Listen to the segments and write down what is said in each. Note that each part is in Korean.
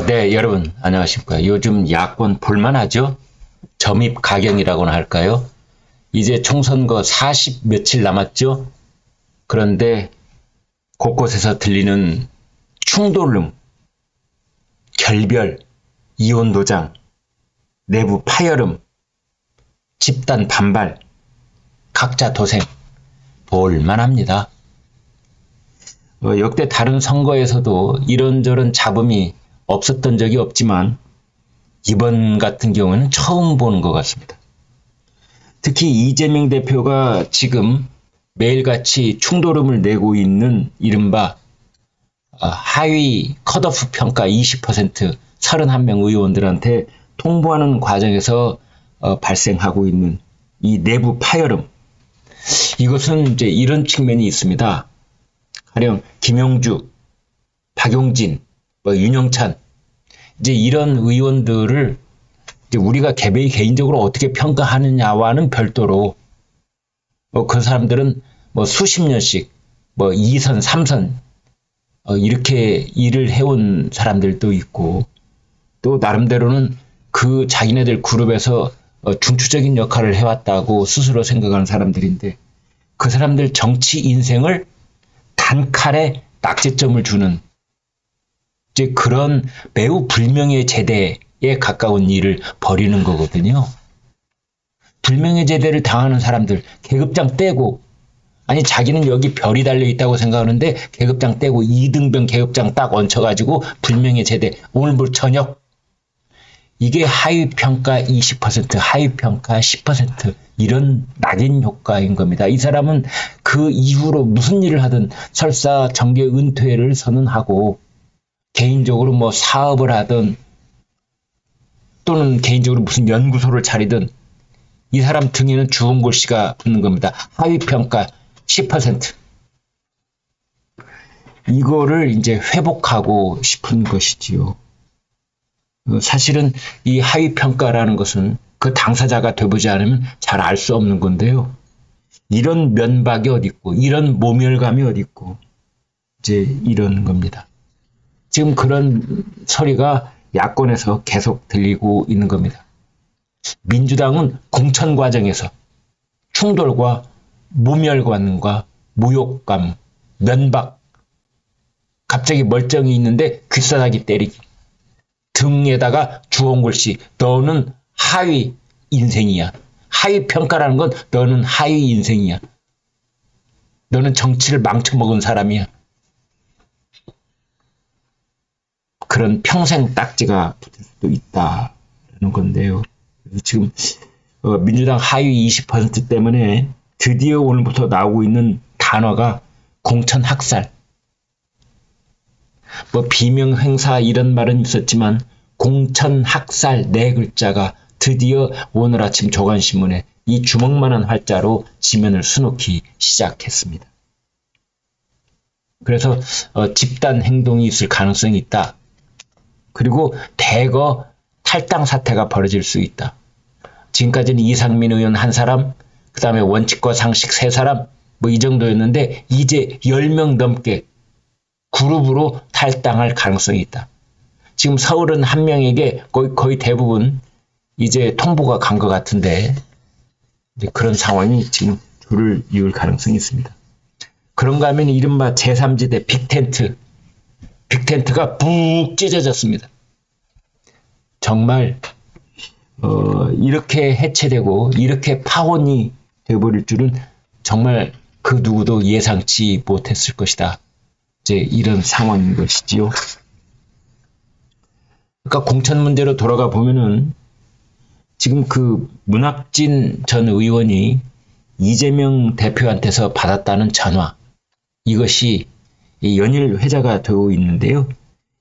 네, 여러분 안녕하십니까. 요즘 야권 볼만하죠? 점입 가경이라고나 할까요? 이제 총선거 40 며칠 남았죠? 그런데 곳곳에서 들리는 충돌음, 결별, 이혼 도장, 내부 파열음, 집단 반발, 각자 도생, 볼만합니다. 역대 다른 선거에서도 이런저런 잡음이 없었던 적이 없지만 이번 같은 경우는 처음 보는 것 같습니다. 특히 이재명 대표가 지금 매일같이 충돌음을 내고 있는 이른바 하위 컷오프 평가 20% 31명 의원들한테 통보하는 과정에서 발생하고 있는 이 내부 파열음, 이것은 이제 이런 측면이 있습니다. 가령 김영주, 박용진, 윤영찬, 이제 이런 의원들을 이제 우리가 개인적으로 어떻게 평가하느냐와는 별도로 그 사람들은 수십 년씩 2선, 3선 이렇게 일을 해온 사람들도 있고, 또 나름대로는 그 자기네들 그룹에서 중추적인 역할을 해왔다고 스스로 생각하는 사람들인데, 그 사람들 정치 인생을 단칼에 낙제점을 주는 이제 그런 매우 불명예 제대에 가까운 일을 벌이는 거거든요. 불명예 제대를 당하는 사람들, 계급장 떼고, 아니 자기는 여기 별이 달려있다고 생각하는데 계급장 떼고 2등병 계급장 딱 얹혀가지고 불명예 제대, 오늘부터 저녁, 이게 하위평가 20%, 하위평가 10% 이런 낙인 효과인 겁니다. 이 사람은 그 이후로 무슨 일을 하든 설사 정계 은퇴를 선언하고 개인적으로 사업을 하든 또는 개인적으로 무슨 연구소를 차리든 이 사람 등에는 주홍 글씨가 붙는 겁니다. 하위평가 10%. 이거를 이제 회복하고 싶은 것이지요. 사실은 이 하위평가라는 것은 그 당사자가 돼보지 않으면 잘 알 수 없는 건데요. 이런 면박이 어디 있고, 이런 모멸감이 어디 있고, 이제 이런 겁니다. 지금 그런 소리가 야권에서 계속 들리고 있는 겁니다. 민주당은 공천 과정에서 충돌과 모멸감과 모욕감, 면박, 갑자기 멀쩡히 있는데 귀싸다기 때리기, 등에다가 주홍글씨, 너는 하위 인생이야. 하위 평가라는 건 너는 하위 인생이야. 너는 정치를 망쳐먹은 사람이야. 그런 평생 딱지가 붙을 수도 있다는 건데요. 지금 민주당 하위 20% 때문에 드디어 오늘부터 나오고 있는 단어가 공천학살. 비명행사 이런 말은 있었지만 공천학살 네 글자가 드디어 오늘 아침 조간신문에 이 주먹만한 활자로 지면을 수놓기 시작했습니다. 그래서 집단 행동이 있을 가능성이 있다. 그리고 대거 탈당 사태가 벌어질 수 있다. 지금까지는 이상민 의원 한 사람, 그 다음에 원칙과 상식 세 사람, 이 정도였는데 이제 10명 넘게 그룹으로 탈당할 가능성이 있다. 지금 서울은 한 명에게 거의 대부분 이제 통보가 간 것 같은데, 이제 그런 상황이 지금 줄을 이을 가능성이 있습니다. 그런가 하면 이른바 제3지대 빅텐트가 푹 찢어졌습니다. 정말 이렇게 해체되고 이렇게 파혼이 되어버릴 줄은 정말 그 누구도 예상치 못했을 것이다. 이제 이런 상황인 것이지요. 그러니까 공천 문제로 돌아가 보면은 지금 그 문학진 전 의원이 이재명 대표한테서 받았다는 전화, 이것이 연일 회자가 되고 있는데요.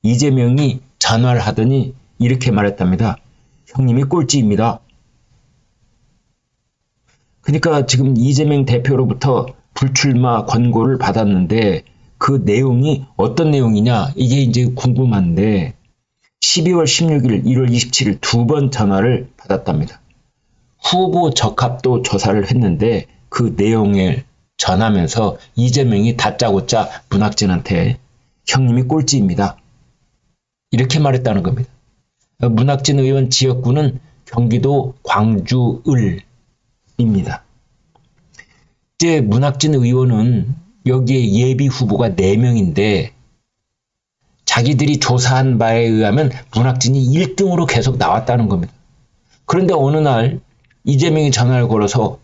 이재명이 전화를 하더니 이렇게 말했답니다. 형님이 꼴찌입니다. 그러니까 지금 이재명 대표로부터 불출마 권고를 받았는데 그 내용이 어떤 내용이냐, 이게 이제 궁금한데 12월 16일, 1월 27일 두 번 전화를 받았답니다. 후보 적합도 조사를 했는데 그 내용을 전하면서 이재명이 다짜고짜 문학진한테 형님이 꼴찌입니다. 이렇게 말했다는 겁니다. 문학진 의원 지역구는 경기도 광주을입니다. 이제 문학진 의원은 여기에 예비 후보가 4명인데 자기들이 조사한 바에 의하면 문학진이 1등으로 계속 나왔다는 겁니다. 그런데 어느 날 이재명이 전화를 걸어서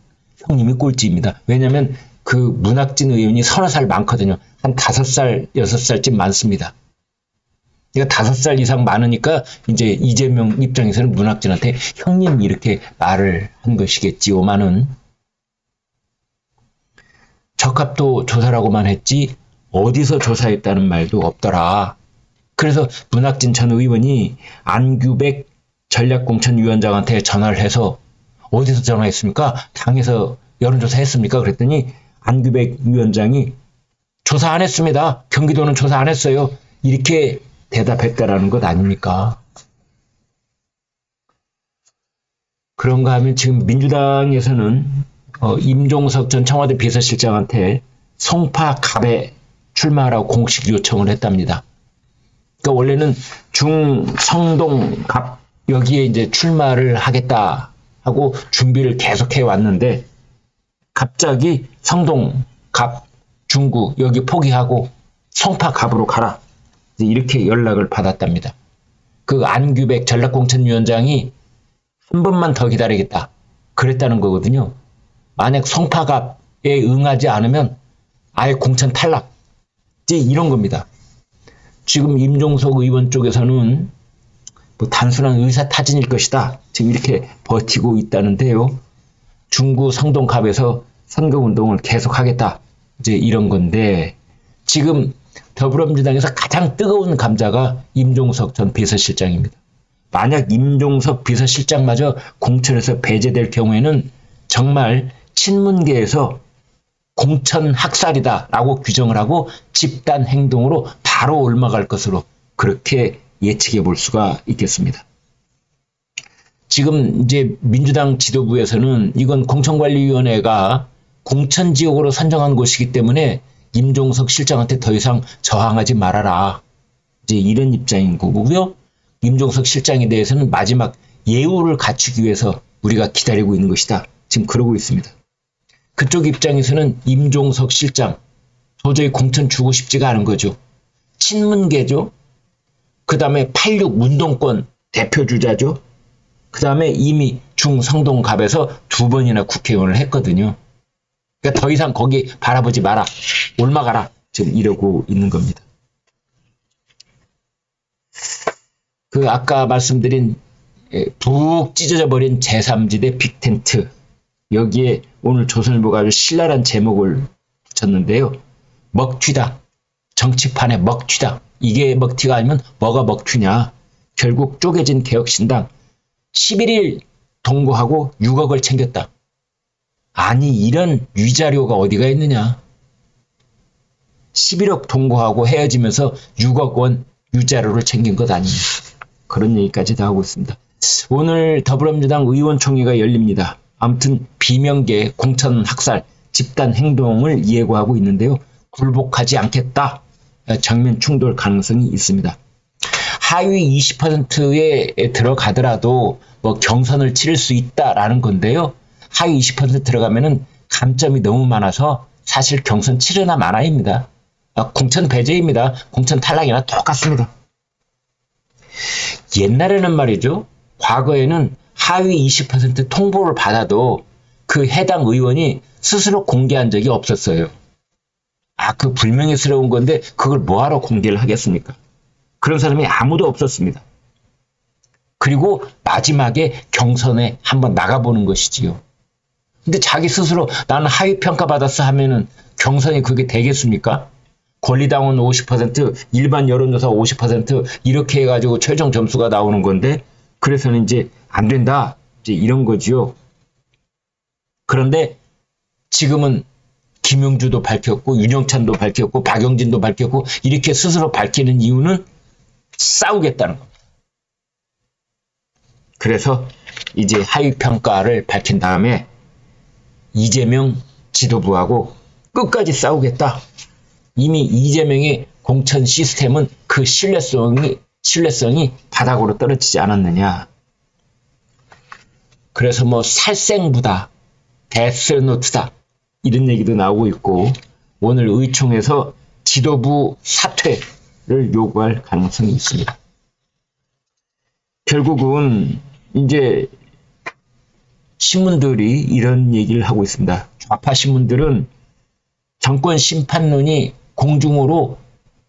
형님이 꼴찌입니다. 왜냐하면 그 문학진 의원이 서너 살 많거든요. 한 5살, 6살쯤 많습니다. 그러니까 5살 이상 많으니까 이제 이재명 입장에서는 문학진한테 형님 이렇게 말을 한 것이겠지요만은 적합도 조사라고만 했지 어디서 조사했다는 말도 없더라. 그래서 문학진 전 의원이 안규백 전략공천위원장한테 전화를 해서 어디서 전화했습니까? 당에서 여론조사 했습니까? 그랬더니 안규백 위원장이 조사 안 했습니다. 경기도는 조사 안 했어요. 이렇게 대답했다라는 것 아닙니까? 그런가 하면 지금 민주당에서는 임종석 전 청와대 비서실장한테 송파갑에 출마하라고 공식 요청을 했답니다. 그러니까 원래는 중성동갑 여기에 이제 출마를 하겠다 하고 준비를 계속해 왔는데 갑자기 성동갑 중구 여기 포기하고 송파갑으로 가라 이렇게 연락을 받았답니다. 그 안규백 전략공천위원장이 한 번만 더 기다리겠다 그랬다는 거거든요. 만약 송파갑에 응하지 않으면 아예 공천 탈락 이제 이런 겁니다. 지금 임종석 의원 쪽에서는 뭐 단순한 의사타진일 것이다. 지금 이렇게 버티고 있다는데요. 중구 성동갑에서 선거운동을 계속하겠다. 이제 이런 건데 지금 더불어민주당에서 가장 뜨거운 감자가 임종석 전 비서실장입니다. 만약 임종석 비서실장마저 공천에서 배제될 경우에는 정말 친문계에서 공천 학살이다라고 규정을 하고 집단 행동으로 바로 옮아갈 것으로 그렇게 예측해 볼 수가 있겠습니다. 지금 이제 민주당 지도부에서는 이건 공천관리위원회가 공천지역으로 선정한 곳이기 때문에 임종석 실장한테 더 이상 저항하지 말아라. 이제 이런 입장인 거고요. 임종석 실장에 대해서는 마지막 예우를 갖추기 위해서 우리가 기다리고 있는 것이다. 지금 그러고 있습니다. 그쪽 입장에서는 임종석 실장 도저히 공천 주고 싶지가 않은 거죠. 친문계죠. 그 다음에 86 운동권 대표주자죠. 그 다음에 이미 중성동갑에서 2번이나 국회의원을 했거든요. 그러니까 더 이상 거기 바라보지 마라. 옮아가라. 지금 이러고 있는 겁니다. 그 아까 말씀드린 푹 찢어져 버린 제3지대 빅텐트 여기에 오늘 조선일보가 아주 신랄한 제목을 붙였는데요. 먹튀다. 정치판의 먹튀다. 이게 먹튀가 아니면 뭐가 먹튀냐. 결국 쪼개진 개혁신당 11일 동거하고 6억을 챙겼다. 아니 이런 위자료가 어디가 있느냐. 11억 동거하고 헤어지면서 6억 원 위자료를 챙긴 것 아니냐. 그런 얘기까지 다 하고 있습니다. 오늘 더불어민주당 의원총회가 열립니다. 아무튼 비명계 공천 학살 집단 행동을 예고하고 있는데요. 굴복하지 않겠다. 정면 충돌 가능성이 있습니다. 하위 20%에 들어가더라도 뭐 경선을 치를 수 있다라는 건데요. 하위 20% 들어가면은 감점이 너무 많아서 사실 경선 치르나 마나입니다. 공천 배제입니다. 공천 탈락이나 똑같습니다. 옛날에는 말이죠. 과거에는 하위 20% 통보를 받아도 그 해당 의원이 스스로 공개한 적이 없었어요. 그 불명예스러운 건데 그걸 뭐하러 공개를 하겠습니까? 그런 사람이 아무도 없었습니다. 그리고 마지막에 경선에 한번 나가보는 것이지요. 근데 자기 스스로 나는 하위 평가받았어 하면은 경선이 그게 되겠습니까? 권리당원 50%, 일반 여론조사 50% 이렇게 해가지고 최종 점수가 나오는 건데 그래서는 이제 안 된다. 이제 이런 거지요. 그런데 지금은 김용주도 밝혔고 윤영찬도 밝혔고 박영진도 밝혔고 이렇게 스스로 밝히는 이유는 싸우겠다는 겁니다. 그래서 이제 하위평가를 밝힌 다음에 이재명 지도부하고 끝까지 싸우겠다. 이미 이재명의 공천 시스템은 그 신뢰성이 신뢰성이 바닥으로 떨어지지 않았느냐. 그래서 뭐 살생부다, 데스노트다 이런 얘기도 나오고 있고 오늘 의총에서 지도부 사퇴를 요구할 가능성이 있습니다. 결국은 이제 신문들이 이런 얘기를 하고 있습니다. 좌파 신문들은 정권 심판론이 공중으로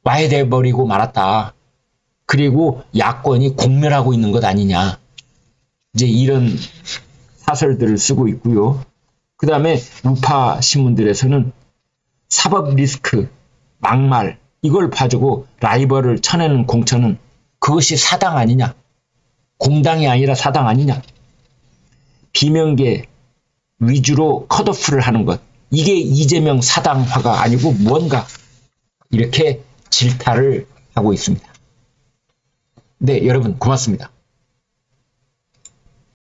와야 돼버리고 말았다. 그리고 야권이 공멸하고 있는 것 아니냐. 이제 이런 사설들을 쓰고 있고요. 그 다음에 우파 신문들에서는 사법 리스크, 막말 이걸 봐주고 라이벌을 쳐내는 공천은 그것이 사당 아니냐. 공당이 아니라 사당 아니냐. 비명계 위주로 컷오프를 하는 것. 이게 이재명 사당화가 아니고 뭔가 이렇게 질타를 하고 있습니다. 네, 여러분 고맙습니다.